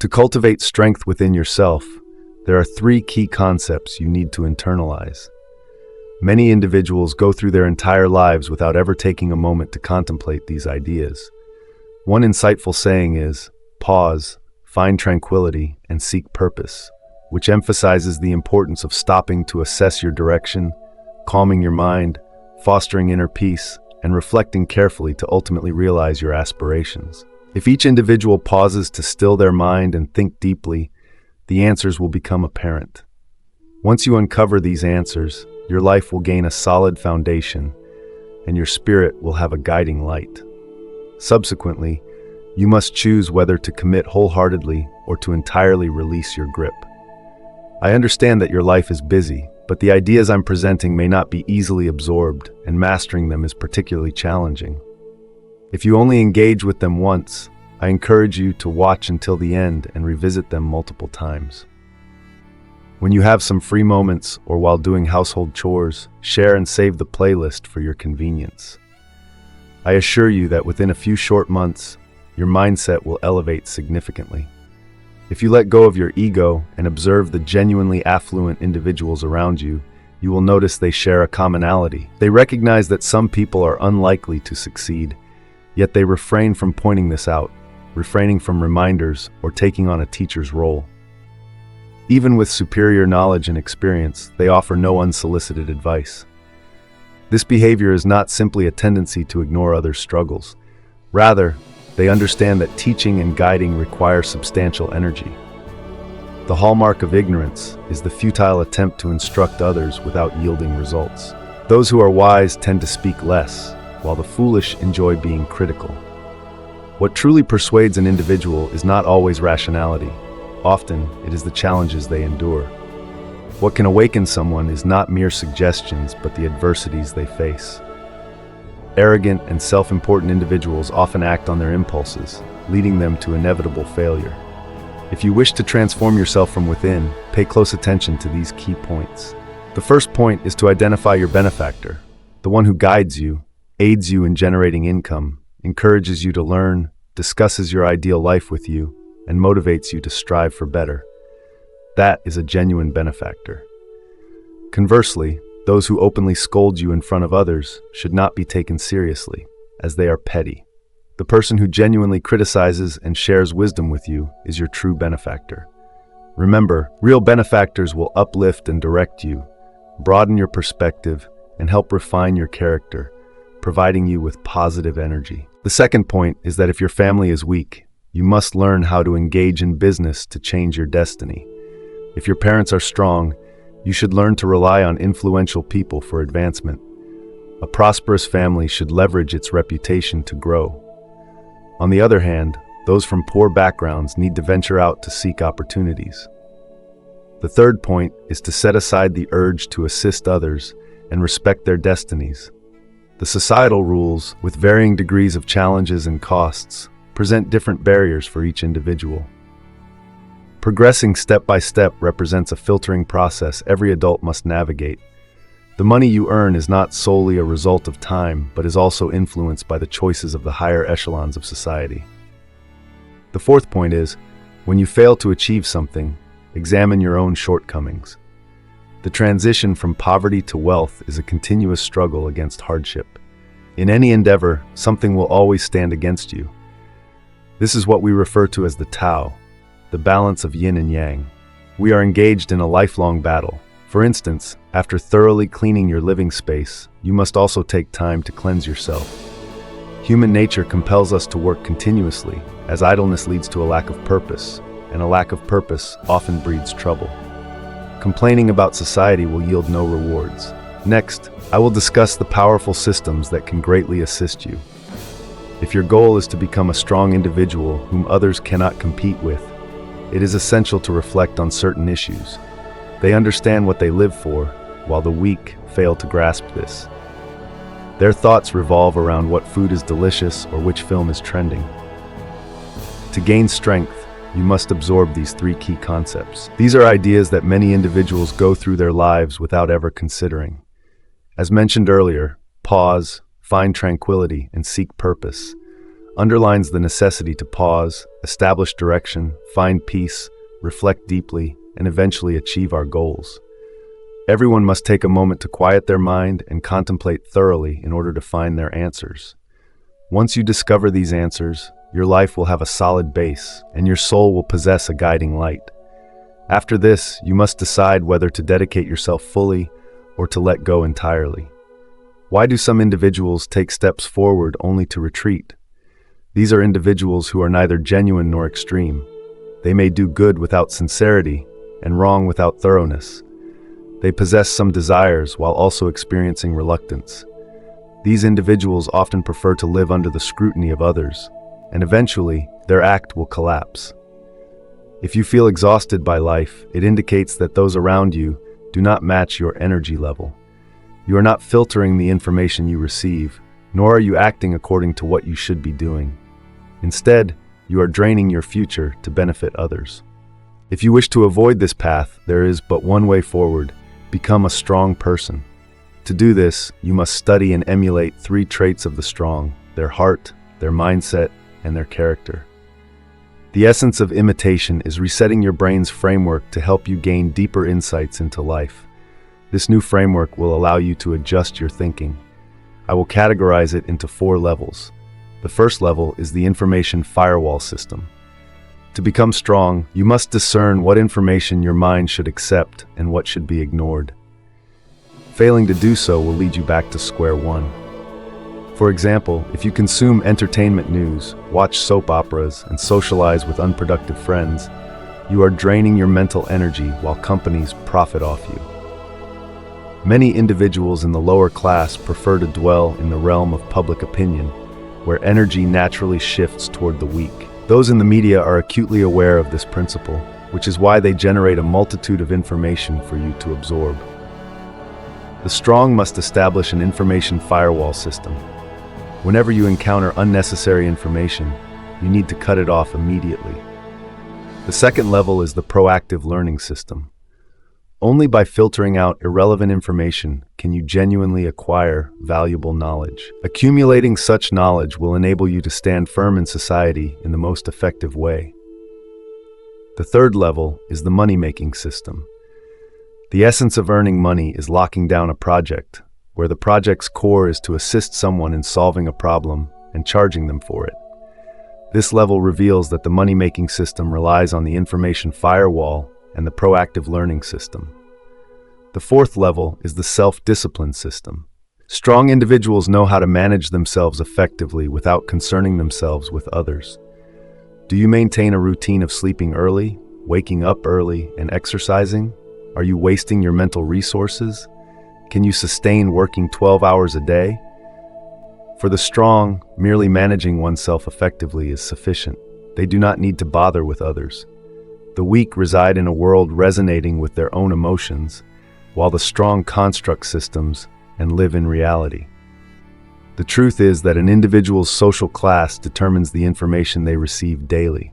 To cultivate strength within yourself, there are three key concepts you need to internalize. Many individuals go through their entire lives without ever taking a moment to contemplate these ideas. One insightful saying is, pause, find tranquility, and seek purpose, which emphasizes the importance of stopping to assess your direction, calming your mind, fostering inner peace, and reflecting carefully to ultimately realize your aspirations. If each individual pauses to still their mind and think deeply, the answers will become apparent. Once you uncover these answers, your life will gain a solid foundation, and your spirit will have a guiding light. Subsequently, you must choose whether to commit wholeheartedly or to entirely release your grip. I understand that your life is busy, but the ideas I'm presenting may not be easily absorbed, and mastering them is particularly challenging. If you only engage with them once, I encourage you to watch until the end and revisit them multiple times. When you have some free moments or while doing household chores, share and save the playlist for your convenience. I assure you that within a few short months, your mindset will elevate significantly. If you let go of your ego and observe the genuinely affluent individuals around you, you will notice they share a commonality. They recognize that some people are unlikely to succeed, yet they refrain from pointing this out, refraining from reminders, or taking on a teacher's role. Even with superior knowledge and experience, they offer no unsolicited advice. This behavior is not simply a tendency to ignore others' struggles. Rather, they understand that teaching and guiding require substantial energy. The hallmark of ignorance is the futile attempt to instruct others without yielding results. Those who are wise tend to speak less, while the foolish enjoy being critical. What truly persuades an individual is not always rationality. Often, it is the challenges they endure. What can awaken someone is not mere suggestions, but the adversities they face. Arrogant and self-important individuals often act on their impulses, leading them to inevitable failure. If you wish to transform yourself from within, pay close attention to these key points. The first point is to identify your benefactor, the one who guides you, aids you in generating income, encourages you to learn, discusses your ideal life with you, and motivates you to strive for better. That is a genuine benefactor. Conversely, those who openly scold you in front of others should not be taken seriously, as they are petty. The person who genuinely criticizes and shares wisdom with you is your true benefactor. Remember, real benefactors will uplift and direct you, broaden your perspective, and help refine your character, providing you with positive energy. The second point is that if your family is weak, you must learn how to engage in business to change your destiny. If your parents are strong, you should learn to rely on influential people for advancement. A prosperous family should leverage its reputation to grow. On the other hand, those from poor backgrounds need to venture out to seek opportunities. The third point is to set aside the urge to assist others and respect their destinies. The societal rules, with varying degrees of challenges and costs, present different barriers for each individual. Progressing step by step represents a filtering process every adult must navigate. The money you earn is not solely a result of time, but is also influenced by the choices of the higher echelons of society. The fourth point is, when you fail to achieve something, examine your own shortcomings. The transition from poverty to wealth is a continuous struggle against hardship. In any endeavor, something will always stand against you. This is what we refer to as the Tao, the balance of yin and yang. We are engaged in a lifelong battle. For instance, after thoroughly cleaning your living space, you must also take time to cleanse yourself. Human nature compels us to work continuously, as idleness leads to a lack of purpose, and a lack of purpose often breeds trouble. Complaining about society will yield no rewards. Next, I will discuss the powerful systems that can greatly assist you. If your goal is to become a strong individual whom others cannot compete with, it is essential to reflect on certain issues. They understand what they live for, while the weak fail to grasp this. Their thoughts revolve around what food is delicious or which film is trending. To gain strength, you must absorb these three key concepts. These are ideas that many individuals go through their lives without ever considering. As mentioned earlier, pause, find tranquility, and seek purpose. underlines the necessity to pause, establish direction, find peace, reflect deeply, and eventually achieve our goals. Everyone must take a moment to quiet their mind and contemplate thoroughly in order to find their answers. Once you discover these answers, your life will have a solid base, and your soul will possess a guiding light. After this, you must decide whether to dedicate yourself fully or to let go entirely. Why do some individuals take steps forward only to retreat? These are individuals who are neither genuine nor extreme. They may do good without sincerity and wrong without thoroughness. They possess some desires while also experiencing reluctance. These individuals often prefer to live under the scrutiny of others, and eventually, their act will collapse. If you feel exhausted by life, it indicates that those around you do not match your energy level. You are not filtering the information you receive, nor are you acting according to what you should be doing. Instead, you are draining your future to benefit others. If you wish to avoid this path, there is but one way forward: become a strong person. To do this, you must study and emulate 3 traits of the strong: their heart, their mindset, and their character. The essence of imitation is resetting your brain's framework to help you gain deeper insights into life. This new framework will allow you to adjust your thinking. I will categorize it into 4 levels. The first level is the information firewall system. To become strong, you must discern what information your mind should accept and what should be ignored. Failing to do so will lead you back to square one. For example, if you consume entertainment news, watch soap operas, and socialize with unproductive friends, you are draining your mental energy while companies profit off you. Many individuals in the lower class prefer to dwell in the realm of public opinion, where energy naturally shifts toward the weak. Those in the media are acutely aware of this principle, which is why they generate a multitude of information for you to absorb. The strong must establish an information firewall system. Whenever you encounter unnecessary information, you need to cut it off immediately. The second level is the proactive learning system. Only by filtering out irrelevant information can you genuinely acquire valuable knowledge. Accumulating such knowledge will enable you to stand firm in society in the most effective way. The third level is the money-making system. The essence of earning money is locking down a project, where the project's core is to assist someone in solving a problem and charging them for it. This level reveals that the money-making system relies on the information firewall and the proactive learning system. The fourth level is the self-discipline system. Strong individuals know how to manage themselves effectively without concerning themselves with others. Do you maintain a routine of sleeping early, waking up early, and exercising? Are you wasting your mental resources? Can you sustain working 12 hours a day? For the strong, merely managing oneself effectively is sufficient. They do not need to bother with others. The weak reside in a world resonating with their own emotions, while the strong construct systems and live in reality. The truth is that an individual's social class determines the information they receive daily.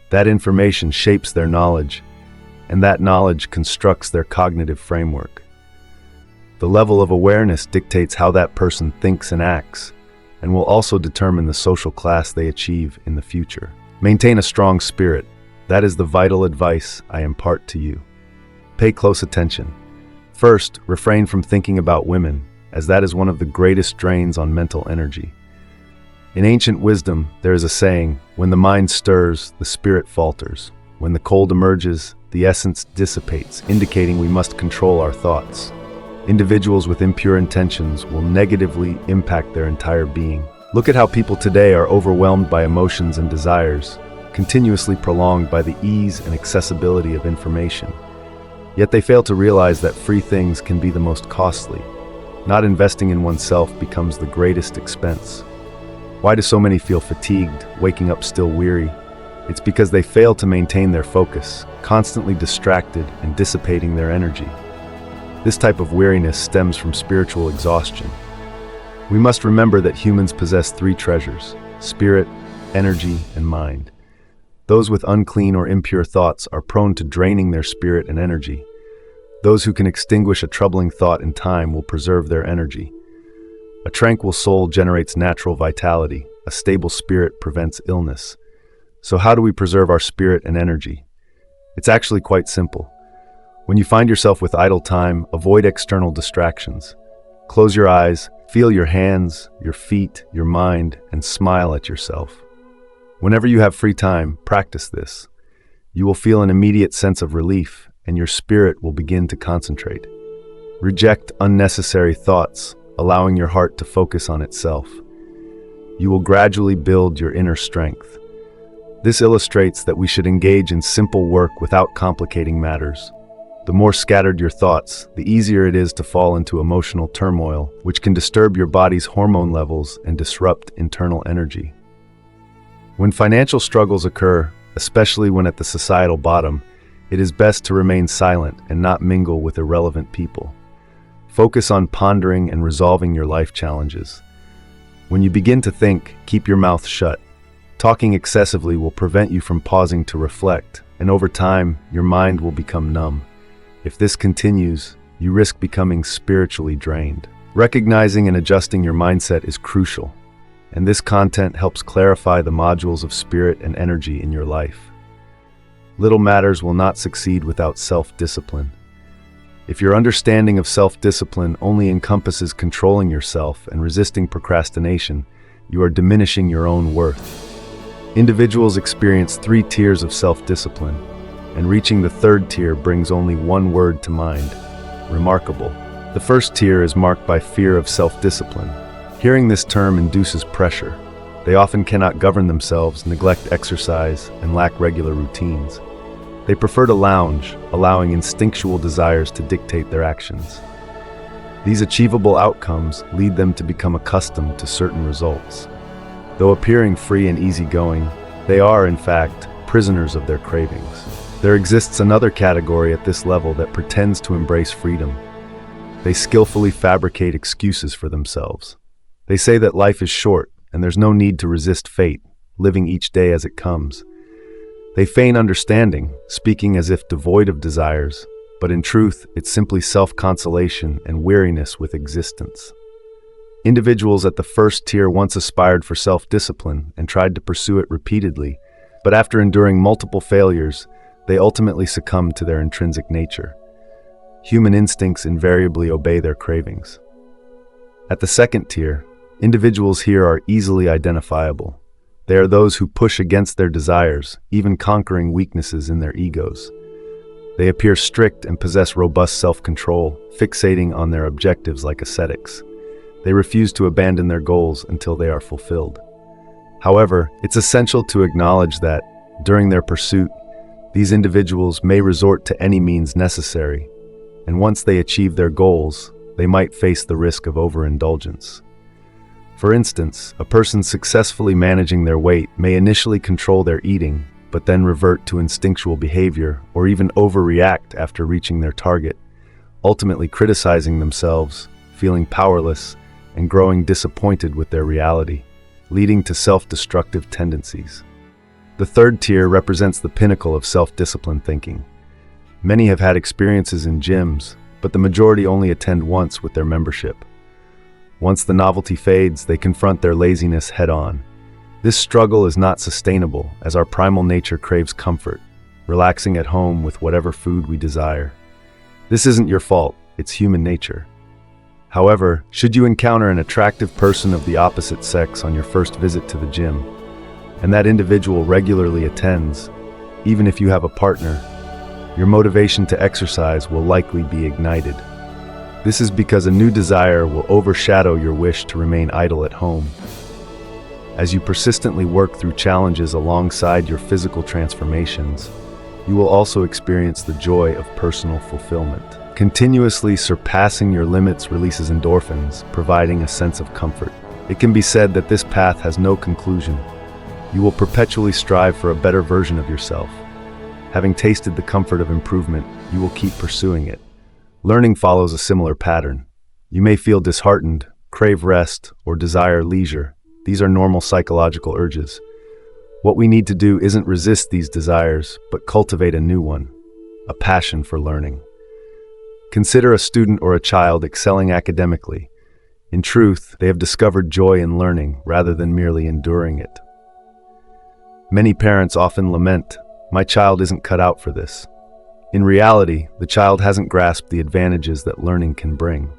That information shapes their knowledge, and that knowledge constructs their cognitive framework. The level of awareness dictates how that person thinks and acts, and will also determine the social class they achieve in the future. Maintain a strong spirit. That is the vital advice I impart to you. Pay close attention. First, refrain from thinking about women, as that is one of the greatest drains on mental energy. In ancient wisdom, there is a saying, when the mind stirs, the spirit falters. When the cold emerges, the essence dissipates, indicating we must control our thoughts. Individuals with impure intentions will negatively impact their entire being. Look at how people today are overwhelmed by emotions and desires, continuously prolonged by the ease and accessibility of information. Yet they fail to realize that free things can be the most costly. Not investing in oneself becomes the greatest expense. Why do so many feel fatigued, waking up still weary? It's because they fail to maintain their focus, constantly distracted and dissipating their energy. This type of weariness stems from spiritual exhaustion. We must remember that humans possess 3 treasures: spirit, energy, and mind. Those with unclean or impure thoughts are prone to draining their spirit and energy. Those who can extinguish a troubling thought in time will preserve their energy. A tranquil soul generates natural vitality. A stable spirit prevents illness. So how do we preserve our spirit and energy? It's actually quite simple. When you find yourself with idle time, avoid external distractions. Close your eyes, feel your hands, your feet, your mind, and smile at yourself. Whenever you have free time, practice this. You will feel an immediate sense of relief, and your spirit will begin to concentrate. Reject unnecessary thoughts, allowing your heart to focus on itself. You will gradually build your inner strength. This illustrates that we should engage in simple work without complicating matters. The more scattered your thoughts, the easier it is to fall into emotional turmoil, which can disturb your body's hormone levels and disrupt internal energy. When financial struggles occur, especially when at the societal bottom, it is best to remain silent and not mingle with irrelevant people. Focus on pondering and resolving your life challenges. When you begin to think, keep your mouth shut. Talking excessively will prevent you from pausing to reflect, and over time, your mind will become numb. If this continues, you risk becoming spiritually drained. Recognizing and adjusting your mindset is crucial, and this content helps clarify the modules of spirit and energy in your life. Little matters will not succeed without self-discipline. If your understanding of self-discipline only encompasses controlling yourself and resisting procrastination, you are diminishing your own worth. Individuals experience 3 tiers of self-discipline, and reaching the 3rd tier brings only one word to mind: remarkable. The first tier is marked by fear of self-discipline. Hearing this term induces pressure. They often cannot govern themselves, neglect exercise, and lack regular routines. They prefer to lounge, allowing instinctual desires to dictate their actions. These achievable outcomes lead them to become accustomed to certain results. Though appearing free and easygoing, they are, in fact, prisoners of their cravings. There exists another category at this level that pretends to embrace freedom. They skillfully fabricate excuses for themselves. They say that life is short and there's no need to resist fate, living each day as it comes. They feign understanding, speaking as if devoid of desires, but in truth, it's simply self-consolation and weariness with existence. Individuals at the first tier once aspired for self-discipline and tried to pursue it repeatedly, but after enduring multiple failures, they ultimately succumb to their intrinsic nature. Human instincts invariably obey their cravings. At the second tier, individuals here are easily identifiable. They are those who push against their desires, even conquering weaknesses in their egos. They appear strict and possess robust self-control, fixating on their objectives like ascetics. They refuse to abandon their goals until they are fulfilled. However, it's essential to acknowledge that, during their pursuit, these individuals may resort to any means necessary, and once they achieve their goals, they might face the risk of overindulgence. For instance, a person successfully managing their weight may initially control their eating, but then revert to instinctual behavior or even overreact after reaching their target, ultimately criticizing themselves, feeling powerless, and growing disappointed with their reality, leading to self-destructive tendencies. The third tier represents the pinnacle of self-discipline thinking. Many have had experiences in gyms, but the majority only attend once with their membership. Once the novelty fades, they confront their laziness head-on. This struggle is not sustainable, as our primal nature craves comfort, relaxing at home with whatever food we desire. This isn't your fault, it's human nature. However, should you encounter an attractive person of the opposite sex on your first visit to the gym, and that individual regularly attends, even if you have a partner, your motivation to exercise will likely be ignited. This is because a new desire will overshadow your wish to remain idle at home. As you persistently work through challenges alongside your physical transformations, you will also experience the joy of personal fulfillment. Continuously surpassing your limits releases endorphins, providing a sense of comfort. It can be said that this path has no conclusion. You will perpetually strive for a better version of yourself. Having tasted the comfort of improvement, you will keep pursuing it. Learning follows a similar pattern. You may feel disheartened, crave rest, or desire leisure. These are normal psychological urges. What we need to do isn't resist these desires, but cultivate a new one, a passion for learning. Consider a student or a child excelling academically. In truth, they have discovered joy in learning rather than merely enduring it. Many parents often lament, "My child isn't cut out for this." In reality, the child hasn't grasped the advantages that learning can bring.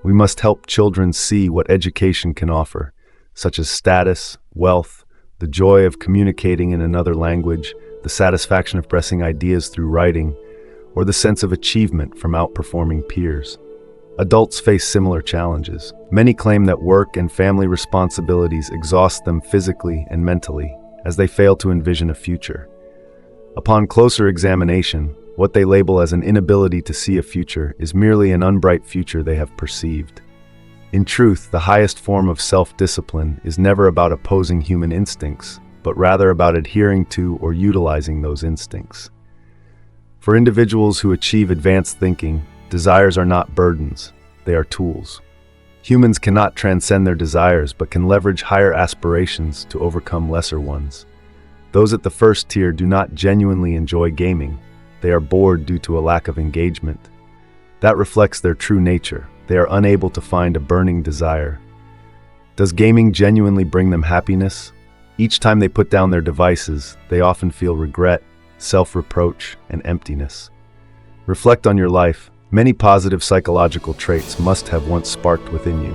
We must help children see what education can offer, such as status, wealth, the joy of communicating in another language, the satisfaction of expressing ideas through writing, or the sense of achievement from outperforming peers. Adults face similar challenges. Many claim that work and family responsibilities exhaust them physically and mentally, as they fail to envision a future. Upon closer examination, what they label as an inability to see a future is merely an unbright future they have perceived. In truth, the highest form of self-discipline is never about opposing human instincts, but rather about adhering to or utilizing those instincts. For individuals who achieve advanced thinking, desires are not burdens, they are tools. Humans cannot transcend their desires, but can leverage higher aspirations to overcome lesser ones. Those at the first tier do not genuinely enjoy gaming. They are bored due to a lack of engagement. That reflects their true nature. They are unable to find a burning desire. Does gaming genuinely bring them happiness? Each time they put down their devices, they often feel regret, self-reproach, and emptiness. Reflect on your life. Many positive psychological traits must have once sparked within you.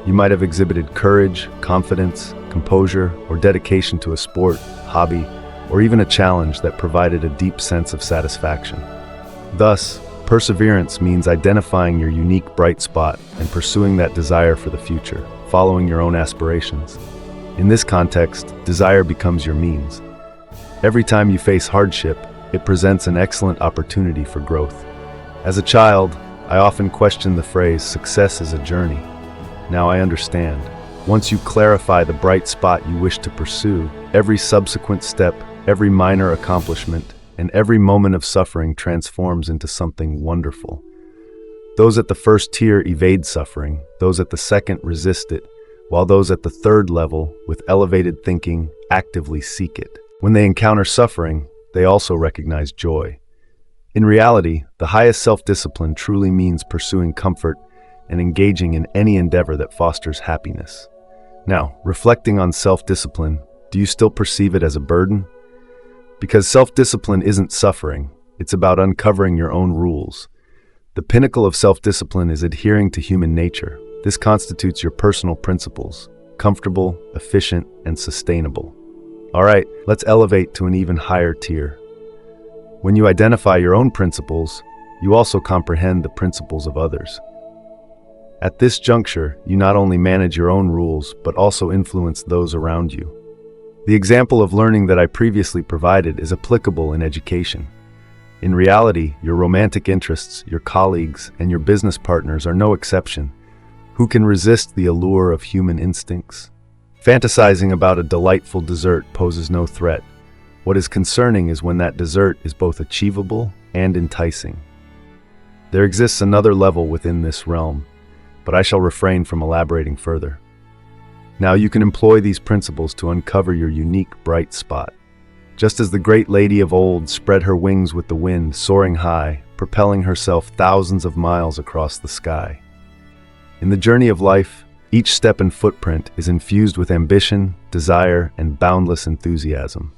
You might have exhibited courage, confidence, composure, or dedication to a sport, hobby, or even a challenge that provided a deep sense of satisfaction. Thus, perseverance means identifying your unique bright spot and pursuing that desire for the future, following your own aspirations. In this context, desire becomes your means. Every time you face hardship, it presents an excellent opportunity for growth. As a child, I often questioned the phrase, "success is a journey." Now I understand. Once you clarify the bright spot you wish to pursue, every subsequent step, every minor accomplishment, and every moment of suffering transforms into something wonderful. Those at the first tier evade suffering, those at the second resist it, while those at the third level, with elevated thinking, actively seek it. When they encounter suffering, they also recognize joy. In reality, the highest self-discipline truly means pursuing comfort and engaging in any endeavor that fosters happiness. Now, reflecting on self-discipline, do you still perceive it as a burden? Because self-discipline isn't suffering, it's about uncovering your own rules. The pinnacle of self-discipline is adhering to human nature. This constitutes your personal principles, comfortable, efficient, and sustainable. All right, let's elevate to an even higher tier. When you identify your own principles, you also comprehend the principles of others. At this juncture, you not only manage your own rules, but also influence those around you. The example of learning that I previously provided is applicable in education. In reality, your romantic interests, your colleagues, and your business partners are no exception. Who can resist the allure of human instincts? Fantasizing about a delightful dessert poses no threat. What is concerning is when that dessert is both achievable and enticing. There exists another level within this realm, but I shall refrain from elaborating further. Now you can employ these principles to uncover your unique bright spot. Just as the great lady of old spread her wings with the wind, soaring high, propelling herself thousands of miles across the sky. In the journey of life, each step and footprint is infused with ambition, desire, and boundless enthusiasm.